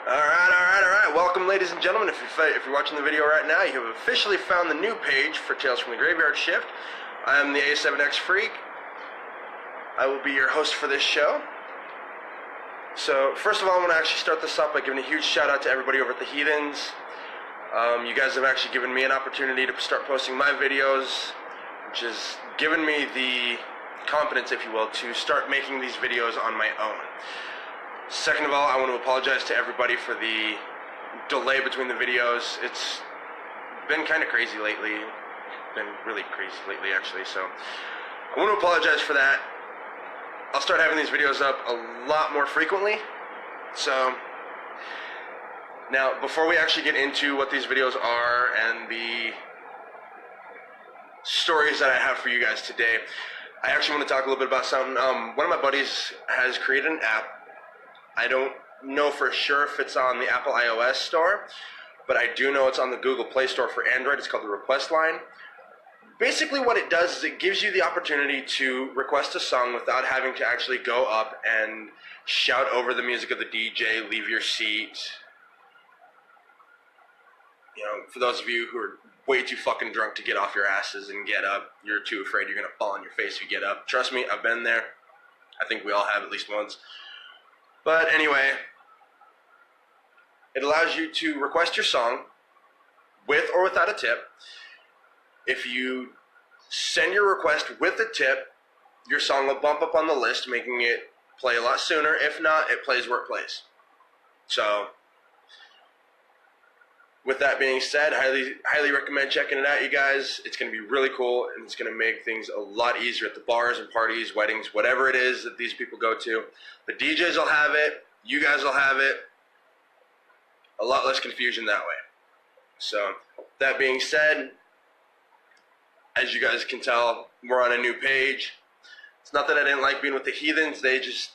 All right. Welcome, ladies and gentlemen. If you're watching the video right now, you have officially found the new page for Tales from the Graveyard Shift. I am the A7X Freak. I will be your host for this show. So, first of all, I want to actually start this off by giving a huge shout out to everybody over at the Heathens. You guys have actually given me an opportunity to start posting my videos, which has given me the confidence, if you will, to start making these videos on my own. Second of all, I want to apologize to everybody for the delay between the videos. It's been kind of crazy lately. Been really crazy lately, actually, so I want to apologize for that. I'll start having these videos up a lot more frequently. So, now, before we actually get into what these videos are and the stories that I have for you guys today, I actually want to talk a little bit about something. One of my buddies has created an app. I don't know for sure if it's on the Apple iOS store, but I do know it's on the Google Play Store for Android. It's called the Request Line. Basically what it does is it gives you the opportunity to request a song without having to actually go up and shout over the music of the DJ, leave your seat. You know, for those of you who are way too fucking drunk to get off your asses and get up, you're too afraid you're going to fall on your face if you get up. Trust me, I've been there. I think we all have at least once. But anyway, it allows you to request your song with or without a tip. If you send your request with a tip, your song will bump up on the list, making it play a lot sooner. If not, it plays where it plays. So, with that being said, highly recommend checking it out, you guys. It's going to be really cool, and it's going to make things a lot easier at the bars and parties, weddings, whatever it is that these people go to. The DJs will have it. You guys will have it. A lot less confusion that way. So, that being said, as you guys can tell, we're on a new page. It's not that I didn't like being with the Heathens. They just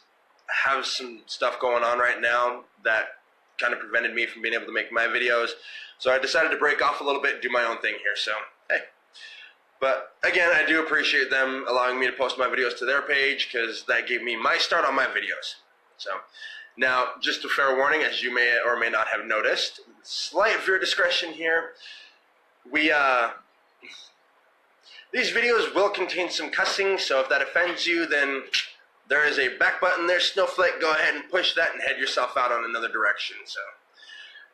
have some stuff going on right now that kind of prevented me from being able to make my videos. So I decided to break off a little bit and do my own thing here. So, hey. But again, I do appreciate them allowing me to post my videos to their page because that gave me my start on my videos. So, now, just a fair warning, as you may or may not have noticed, slight viewer discretion here. These videos will contain some cussing, so if that offends you, then there is a back button there, Snowflake. Go ahead and push that and head yourself out on another direction. So,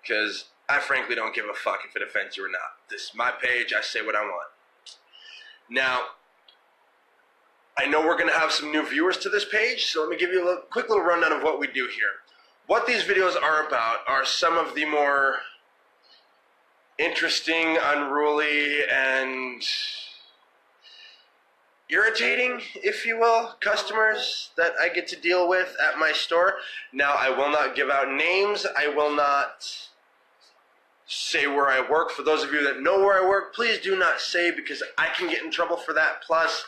because I frankly don't give a fuck if it offends you or not. This is my page. I say what I want. Now, I know we're going to have some new viewers to this page, so let me give you a quick little rundown of what we do here. What these videos are about are some of the more interesting, unruly, and irritating, if you will, customers that I get to deal with at my store. Now, I will not give out names. I will not say where I work. For those of you that know where I work, please do not say, because I can get in trouble for that. Plus,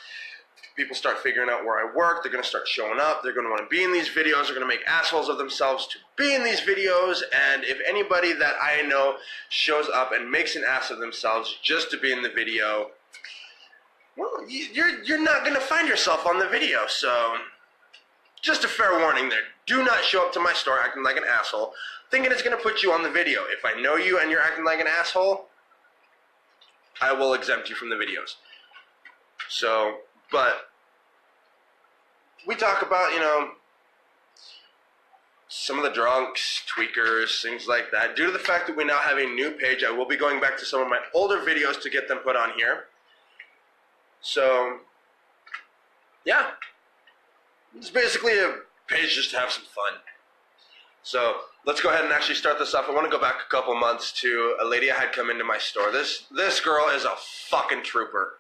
if people start figuring out where I work, they're going to start showing up. They're going to want to be in these videos. They're going to make assholes of themselves to be in these videos. And if anybody that I know shows up and makes an ass of themselves just to be in the video, well, you're not going to find yourself on the video. So, just a fair warning there. Do not show up to my store acting like an asshole, thinking it's going to put you on the video. If I know you and you're acting like an asshole, I will exempt you from the videos. So, but we talk about, you know, some of the drunks, tweakers, things like that. Due to the fact that we now have a new page, I will be going back to some of my older videos to get them put on here. So, yeah, it's basically a page just to have some fun. So, let's go ahead and actually start this off. I want to go back a couple months to a lady I had come into my store. This girl is a fucking trooper,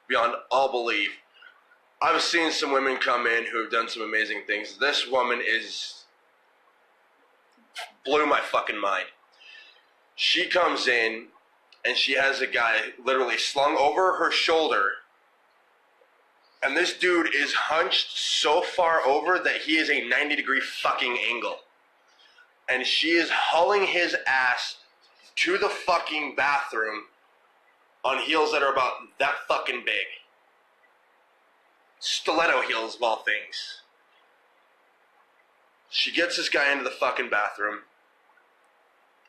beyond all belief. I've seen some women come in who have done some amazing things. This woman blew my fucking mind. She comes in, and she has a guy literally slung over her shoulder. And this dude is hunched so far over that he is a 90-degree fucking angle. And she is hauling his ass to the fucking bathroom on heels that are about that fucking big. Stiletto heels of all things. She gets this guy into the fucking bathroom.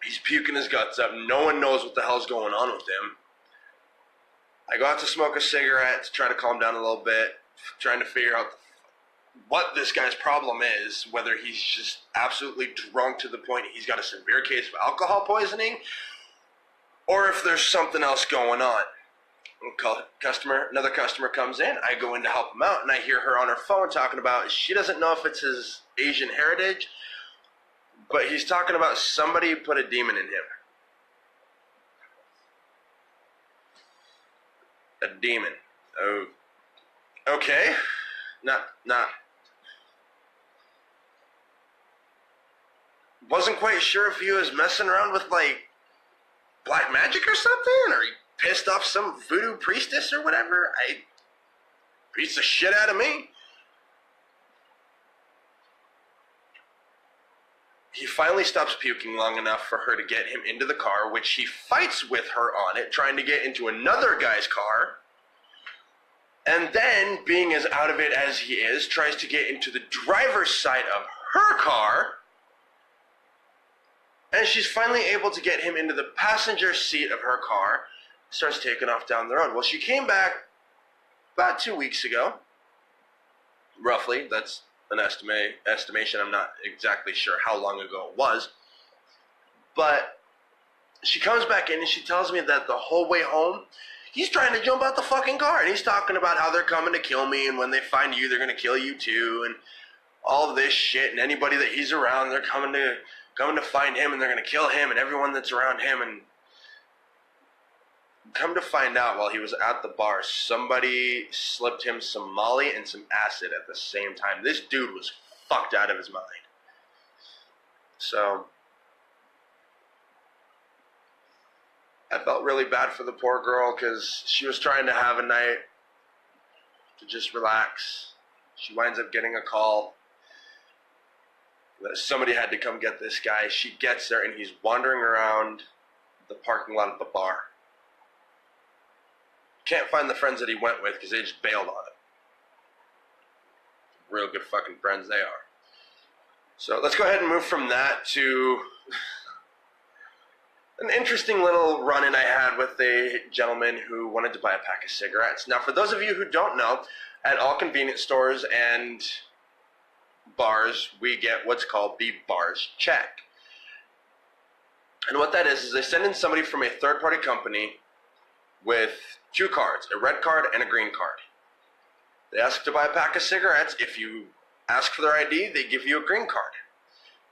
He's puking his guts up. No one knows what the hell's going on with him. I go out to smoke a cigarette to try to calm down a little bit, trying to figure out what this guy's problem is, whether he's just absolutely drunk to the point he's got a severe case of alcohol poisoning, or if there's something else going on. Another customer comes in, I go in to help him out, and I hear her on her phone talking about, she doesn't know if it's his Asian heritage, but he's talking about somebody put a demon in him. A demon. Oh, okay. Not. Wasn't quite sure if he was messing around with, like, black magic or something, or he pissed off some voodoo priestess or whatever. Beats the shit out of me. He finally stops puking long enough for her to get him into the car, which he fights with her on it, trying to get into another guy's car. And then, being as out of it as he is, tries to get into the driver's side of her car. And she's finally able to get him into the passenger seat of her car. Starts taking off down the road. Well, she came back about 2 weeks ago. Roughly. That's an estimation. I'm not exactly sure how long ago it was. But she comes back in and she tells me that the whole way home, he's trying to jump out the fucking car. And he's talking about how they're coming to kill me. And when they find you, they're going to kill you too. And all of this shit. And anybody that he's around, they're coming to find him. And they're going to kill him and everyone that's around him. And come to find out, while he was at the bar, somebody slipped him some Molly and some acid at the same time. This dude was fucked out of his mind. So I felt really bad for the poor girl because she was trying to have a night to just relax. She winds up getting a call that somebody had to come get this guy. She gets there and he's wandering around the parking lot of the bar. Can't find the friends that he went with because they just bailed on him. Real good fucking friends they are. So let's go ahead and move from that to an interesting little run-in I had with a gentleman who wanted to buy a pack of cigarettes. Now, for those of you who don't know, at all convenience stores and bars, we get what's called the bar's check. And what that is they send in somebody from a third-party company with two cards, a red card and a green card. They ask to buy a pack of cigarettes. If you ask for their ID, they give you a green card.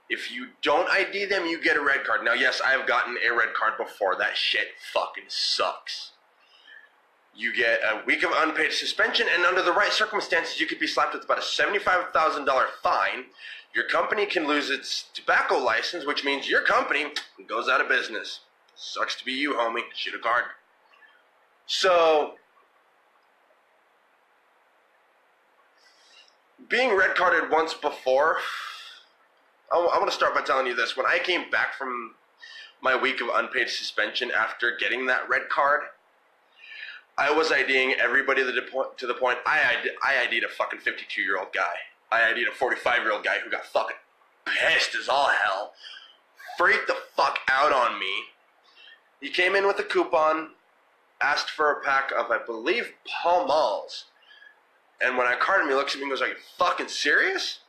If you don't ID them, you get a red card. Now, yes, I have gotten a red card before. That shit fucking sucks. You get a week of unpaid suspension, and under the right circumstances, you could be slapped with about a $75,000 fine. Your company can lose its tobacco license, which means your company goes out of business. Sucks to be you, homie. Shoot a card. So, being red carded once before, I want to start by telling you this. When I came back from my week of unpaid suspension after getting that red card, I was IDing everybody to the point I ID'd a fucking 52-year-old guy. I ID'd a 45-year-old guy who got fucking pissed as all hell, freaked the fuck out on me. He came in with a coupon, asked for a pack of, I believe, Pall Malls. And when I carded him, he looks at me and goes, "Are you fucking serious?"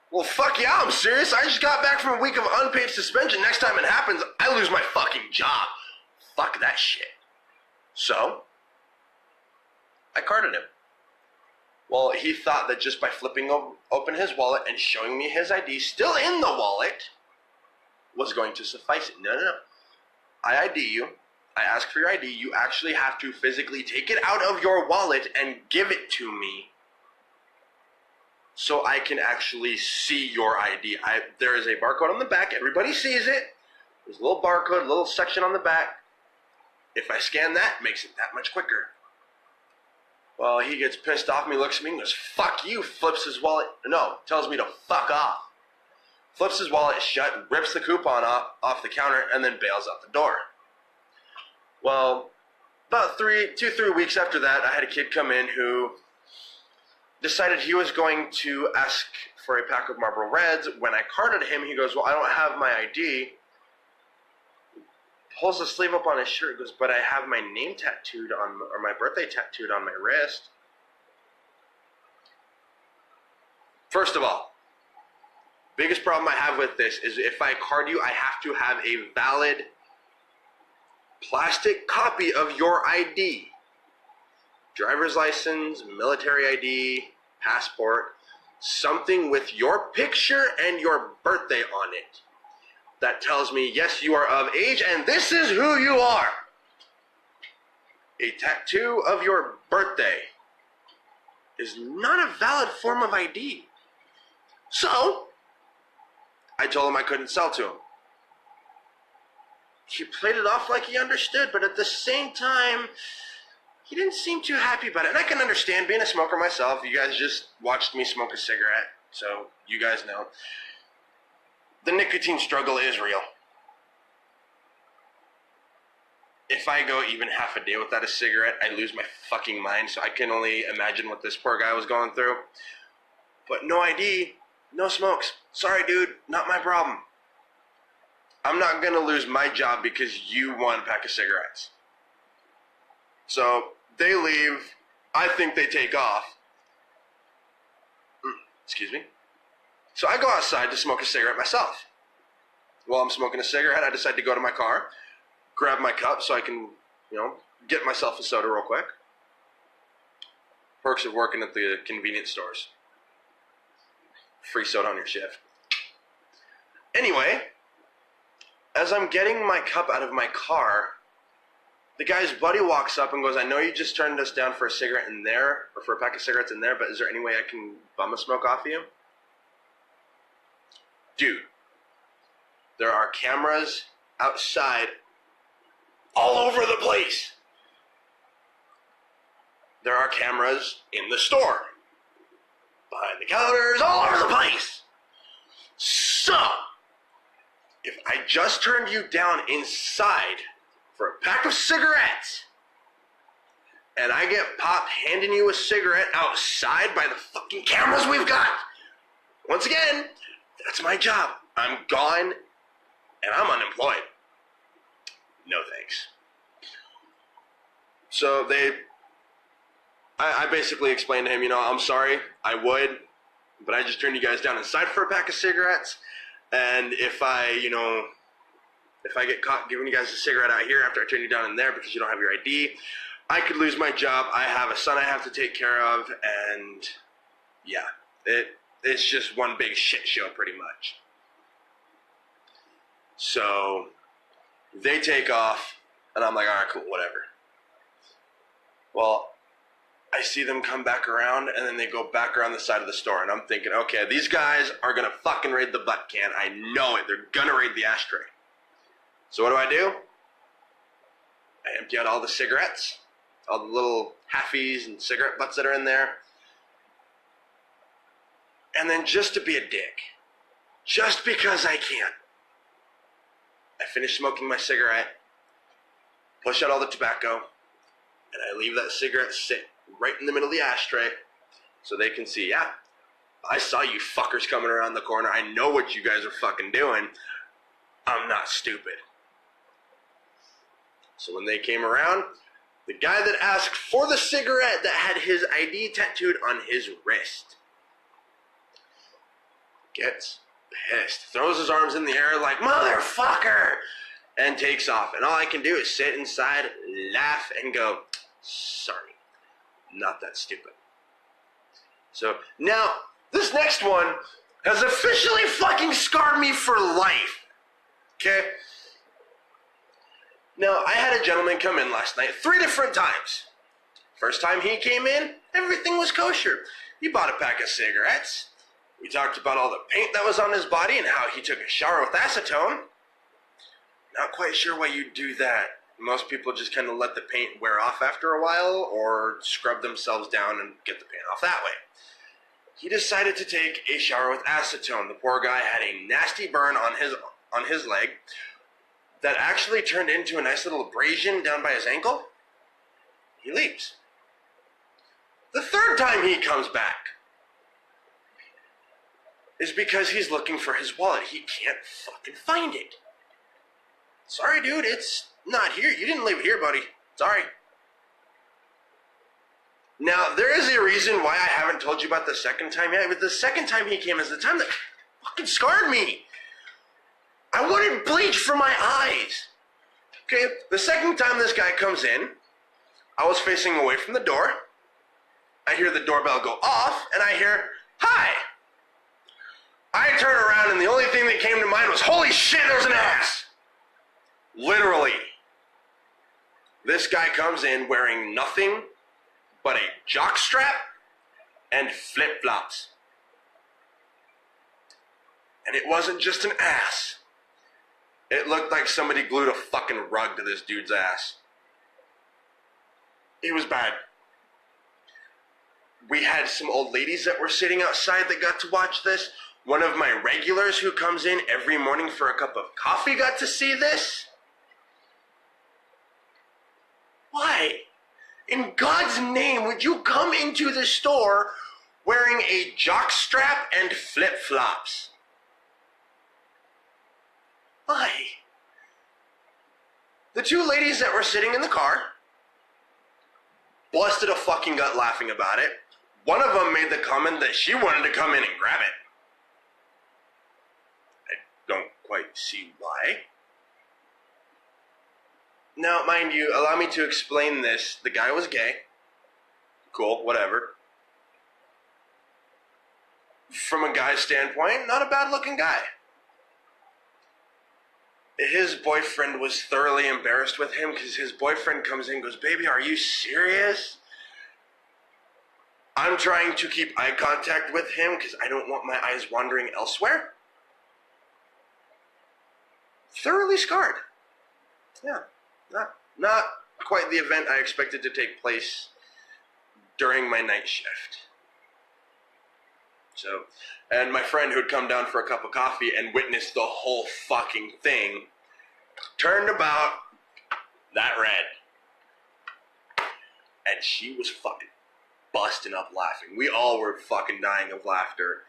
Well, fuck yeah, I'm serious. I just got back from a week of unpaid suspension. Next time it happens, I lose my fucking job. Fuck that shit. So, I carded him. Well, he thought that just by flipping open his wallet and showing me his ID still in the wallet was going to suffice it. No. I ID you. I ask for your ID. You actually have to physically take it out of your wallet and give it to me so I can actually see your ID. There is a barcode on the back. Everybody sees it. There's a little barcode, a little section on the back. If I scan that, it makes it that much quicker. Well, he gets pissed off at me, looks at me and goes, "Fuck you," flips his wallet. No, tells me to fuck off. Flips his wallet shut, rips the coupon off the counter, and then bails out the door. Well, about 3 weeks after that, I had a kid come in who decided he was going to ask for a pack of Marlboro Reds. When I carded him, he goes, "Well, I don't have my ID." pulls the sleeve up on his shirt. Goes, but I have my name tattooed on, or my birthday tattooed on my wrist. First of all, biggest problem I have with this is if I card you, I have to have a valid plastic copy of your ID. Driver's license, military ID, passport, something with your picture and your birthday on it that tells me, yes, you are of age and this is who you are. A tattoo of your birthday is not a valid form of ID. So, I told him I couldn't sell to him. He played it off like he understood, but at the same time, he didn't seem too happy about it. And I can understand, being a smoker myself, you guys just watched me smoke a cigarette, so you guys know. The nicotine struggle is real. If I go even half a day without a cigarette, I lose my fucking mind, so I can only imagine what this poor guy was going through. But no ID, no smokes. Sorry, dude, not my problem. I'm not going to lose my job because you want a pack of cigarettes. So they leave. I think they take off. Excuse me. So I go outside to smoke a cigarette myself. While I'm smoking a cigarette, I decide to go to my car, grab my cup so I can, get myself a soda real quick. Perks of working at the convenience stores. Free soda on your shift. Anyway, as I'm getting my cup out of my car, the guy's buddy walks up and goes, I know you just turned us down for a cigarette in there, or for a pack of cigarettes in there, but is there any way I can bum a smoke off of you? Dude, there are cameras outside all over the place. There are cameras in the store, behind the counters, all over the place. So, if I just turned you down inside for a pack of cigarettes, and I get popped handing you a cigarette outside by the fucking cameras we've got, once again, that's my job. I'm gone, and I'm unemployed. No thanks. So I basically explained to him, I'm sorry, I would, but I just turned you guys down inside for a pack of cigarettes, and if I get caught giving you guys a cigarette out here after I turn you down in there because you don't have your ID, I could lose my job. I have a son I have to take care of, and yeah, it's just one big shit show pretty much. So they take off, and I'm like, all right, cool, whatever. Well, I see them come back around, and then they go back around the side of the store, and I'm thinking, okay, these guys are going to fucking raid the butt can. I know it. They're going to raid the ashtray. So what do? I empty out all the cigarettes, all the little halfies and cigarette butts that are in there. And then just to be a dick, just because I can, I finish smoking my cigarette, push out all the tobacco, and I leave that cigarette sit right in the middle of the ashtray so they can see, yeah, I saw you fuckers coming around the corner. I know what you guys are fucking doing. I'm not stupid. So when they came around, the guy that asked for the cigarette that had his ID tattooed on his wrist gets pissed, throws his arms in the air like, motherfucker, and takes off. And all I can do is sit inside, laugh, and go, sorry, not that stupid. So now, this next one has officially fucking scarred me for life. Okay? Now, I had a gentleman come in last night 3 different times. First time he came in, everything was kosher. He bought a pack of cigarettes. We talked about all the paint that was on his body and how he took a shower with acetone. Not quite sure why you do that. Most people just kind of let the paint wear off after a while or scrub themselves down and get the paint off that way. He decided to take a shower with acetone. The poor guy had a nasty burn on his leg that actually turned into a nice little abrasion down by his ankle. He leaves. The third time he comes back is because he's looking for his wallet. He can't fucking find it. Sorry, dude, it's not here. You didn't leave it here, buddy. Sorry. Now, there is a reason why I haven't told you about the second time yet, but the second time he came is the time that fucking scarred me. I wanted bleach for my eyes. Okay, the second time this guy comes in, I was facing away from the door. I hear the doorbell go off, and I hear, "Hi." I turn around, and the only thing that came to mind was, holy shit, there's an ass. Literally. This guy comes in wearing nothing but a jockstrap and flip-flops. And it wasn't just an ass. It looked like somebody glued a fucking rug to this dude's ass. It was bad. We had some old ladies that were sitting outside that got to watch this. One of my regulars who comes in every morning for a cup of coffee got to see this. Why? In God's name, would you come into the store wearing a jockstrap and flip-flops? Why? The two ladies that were sitting in the car busted a fucking gut laughing about it. One of them made the comment that she wanted to come in and grab it. I don't quite see why. Now, mind you, allow me to explain this. The guy was gay. Cool, whatever. From a guy's standpoint, not a bad-looking guy. His boyfriend was thoroughly embarrassed with him because his boyfriend comes in and goes, "Baby, are you serious?" I'm trying to keep eye contact with him because I don't want my eyes wandering elsewhere. Thoroughly scarred. Yeah, not quite the event I expected to take place during my night shift. So, and my friend who had come down for a cup of coffee and witnessed the whole fucking thing turned about that red. And she was fucking busting up laughing. We all were fucking dying of laughter.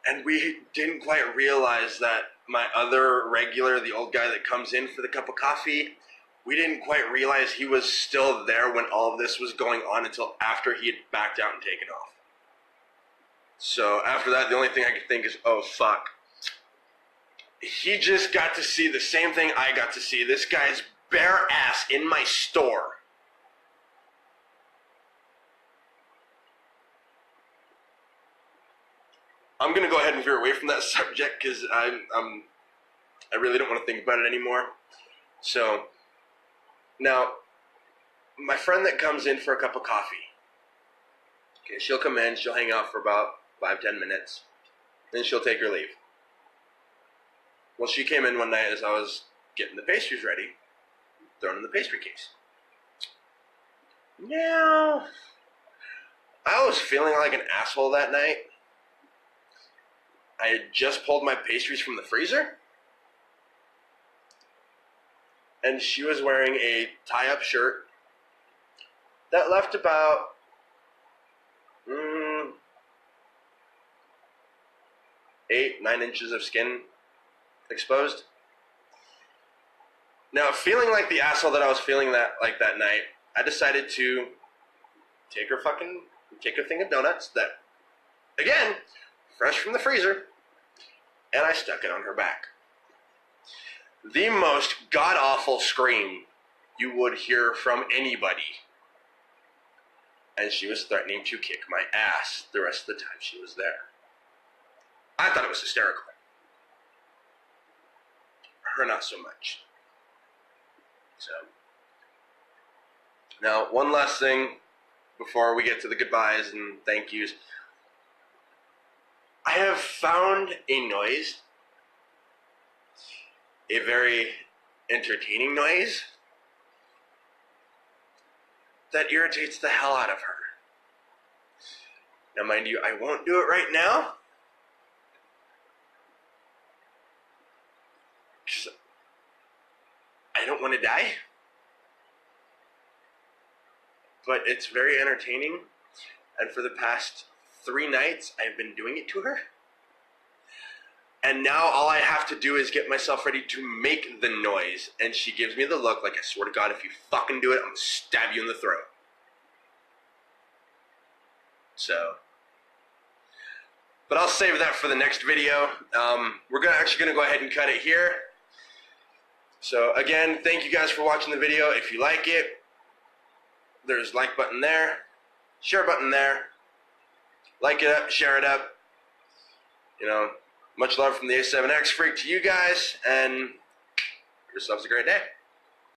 And we didn't quite realize that my other regular, the old guy that comes in for the cup of coffee, we didn't quite realize he was still there when all of this was going on until after he had backed out and taken off. So after that, the only thing I could think is, oh fuck. He just got to see the same thing I got to see. This guy's bare ass in my store. I'm gonna go ahead and veer away from that subject because I really don't want to think about it anymore. So now, my friend that comes in for a cup of coffee, okay, she'll come in, she'll hang out for about 5-10 minutes, then she'll take her leave. Well, she came in one night as I was getting the pastries ready, throwing in the pastry case. Now, I was feeling like an asshole that night. I had just pulled my pastries from the freezer, and she was wearing a tie-up shirt that left about 8-9 inches of skin exposed. Now, feeling like the asshole that I was feeling that night, I decided to take her thing of donuts that, again, fresh from the freezer, and I stuck it on her back. The most god-awful scream you would hear from anybody. And she was threatening to kick my ass the rest of the time she was there. I thought it was hysterical. Her not so much. So, now one last thing before we get to the goodbyes and thank yous. I have found a noise, a very entertaining noise, that irritates the hell out of her. Now, mind you, I won't do it right now, because I don't want to die, but it's very entertaining, and for the past 3 nights, I've been doing it to her. And now all I have to do is get myself ready to make the noise. And she gives me the look like, I swear to God, if you fucking do it, I'm going to stab you in the throat. So, but I'll save that for the next video. We're actually going to go ahead and cut it here. So again, thank you guys for watching the video. If you like it, there's like button there, share button there. Like it up, share it up. You know, much love from the A7X Freak to you guys, and yourselves a great day.